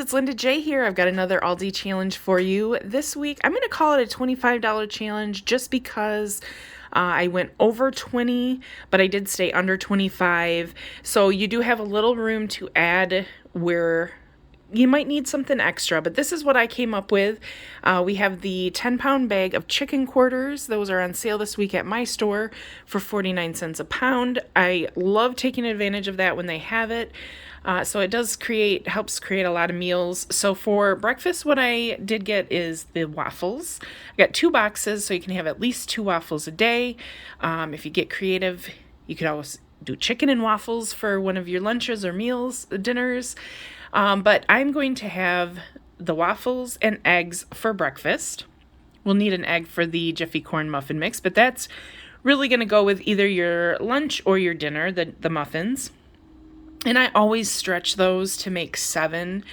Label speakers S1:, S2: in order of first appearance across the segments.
S1: it's Linda J here. I've got another Aldi challenge for you this week. I'm going to call it a $25 challenge just because I went over 20, but I did stay under 25. So you do have a little room to add where you might need something extra, but this is what I came up with. We have the 10-pound bag of chicken quarters. Those are on sale this week at my store for 49 cents a pound. I love taking advantage of that when they have it. So it helps create a lot of meals. So for breakfast, what I did get is the waffles. I got 2 boxes, so you can have at least 2 waffles a day. If you get creative, you could always do chicken and waffles for one of your lunches or dinners. But I'm going to have the waffles and eggs for breakfast. We'll need an egg for the Jiffy Corn muffin mix, but that's really going to go with either your lunch or your dinner, the muffins. And I always stretch those to make 7.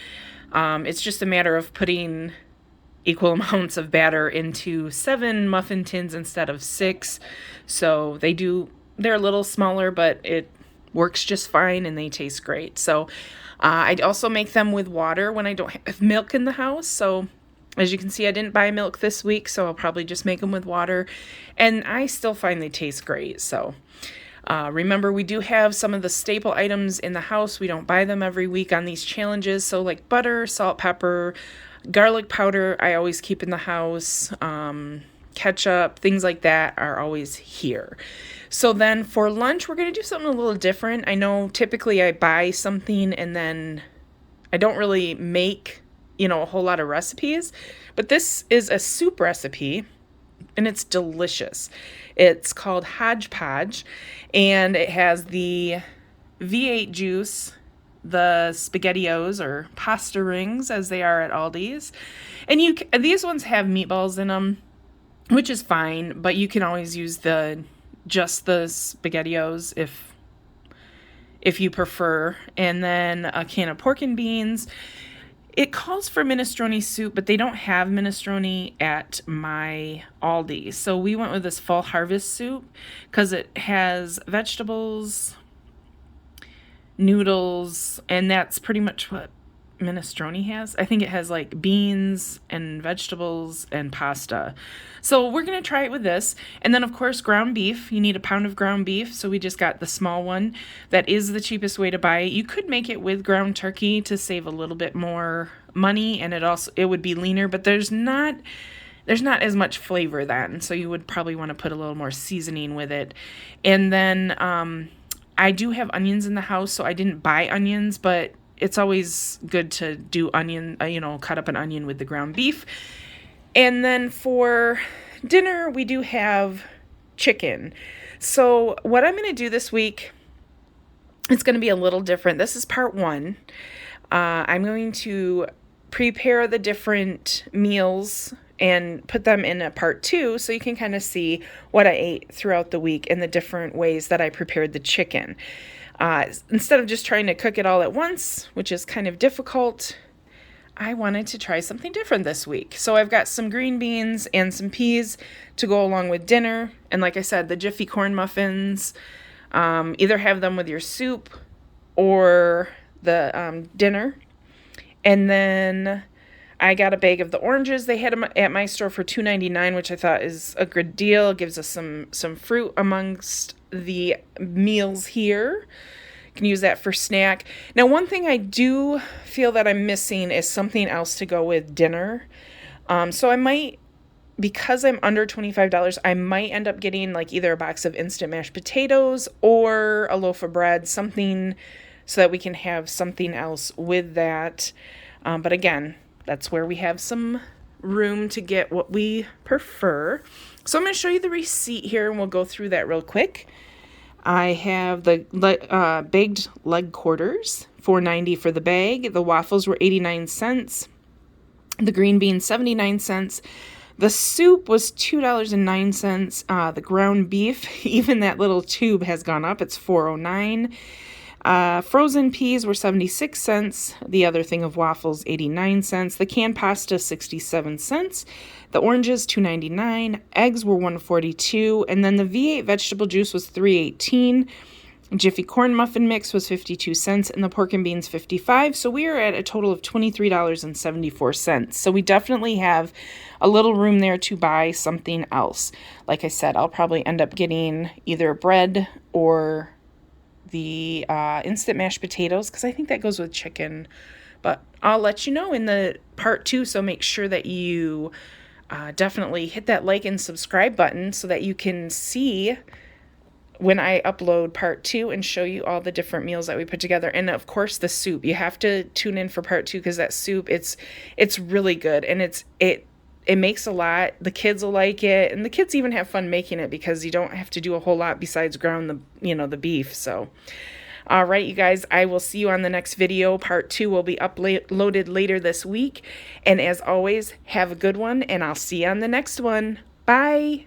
S1: It's just a matter of putting equal amounts of batter into 7 muffin tins instead of 6. So they're a little smaller, but it works just fine and they taste great. So I also make them with water when I don't have milk in the house. So as you can see, I didn't buy milk this week, so I'll probably just make them with water. And I still find they taste great. So remember, we do have some of the staple items in the house. We don't buy them every week on these challenges. So like butter, salt, pepper, garlic powder, I always keep in the house. Ketchup, things like that are always here. So then for lunch, we're going to do something a little different. I know typically I buy something and then I don't really make, a whole lot of recipes, but this is a soup recipe and it's delicious. It's called Hodgepodge and it has the V8 juice, the SpaghettiOs or pasta rings as they are at Aldi's. And these ones have meatballs in them, which is fine, but you can always use just the SpaghettiOs if you prefer. And then a can of pork and beans. It calls for minestrone soup, but they don't have minestrone at my Aldi. So we went with this fall harvest soup because it has vegetables, noodles, and that's pretty much what minestrone has. I think it has like beans and vegetables and pasta. So we're going to try it with this. And then of course, ground beef. You need a pound of ground beef. So we just got the small one. That is the cheapest way to buy it. You could make it with ground turkey to save a little bit more money, and it would be leaner, but there's not as much flavor then. So you would probably want to put a little more seasoning with it. And then I do have onions in the house, so I didn't buy onions, but it's always good to do cut up an onion with the ground beef. And then for dinner, we do have chicken. So what I'm going to do this week, it's going to be a little different. This is part 1. I'm going to prepare the different meals and put them in a part 2 so you can kind of see what I ate throughout the week and the different ways that I prepared the chicken. Instead of just trying to cook it all at once, which is kind of difficult, I wanted to try something different this week. So I've got some green beans and some peas to go along with dinner. And like I said, the Jiffy Corn muffins, either have them with your soup or the dinner. And then I got a bag of the oranges. They had them at my store for $2.99, which I thought is a good deal. It gives us some fruit amongst the meals here. You can use that for snack. Now, one thing I do feel that I'm missing is something else to go with dinner. So I might, because I'm under $25, I might end up getting like either a box of instant mashed potatoes or a loaf of bread, something so that we can have something else with that. But again, that's where we have some room to get what we prefer. So I'm going to show you the receipt here and we'll go through that real quick. I have the baked leg quarters, $4.90 for the bag. The waffles were 89 cents. The green beans, 79 cents. The soup was $2.09. The ground beef, even that little tube has gone up. It's $4.09. Frozen peas were 76 cents. The other thing of waffles, 89 cents. The canned pasta, 67 cents. The oranges, $2.99. Eggs were $1.42. And then the V8 vegetable juice was $3.18. Jiffy Corn Muffin Mix was 52 cents, and the pork and beans 55. So we are at a total of $23.74. So we definitely have a little room there to buy something else. Like I said, I'll probably end up getting either bread or the instant mashed potatoes, because I think that goes with chicken. But I'll let you know in the part 2, so make sure that you definitely hit that like and subscribe button so that you can see when I upload part 2 and show you all the different meals that we put together. And of course the soup. You have to tune in for part 2, because that soup, it's really good, and it makes a lot. The kids will like it, and the kids even have fun making it because you don't have to do a whole lot besides ground the beef. So all right, you guys, I will see you on the next video. Part 2 will be uploaded later this week. And as always, have a good one, and I'll see you on the next one. Bye.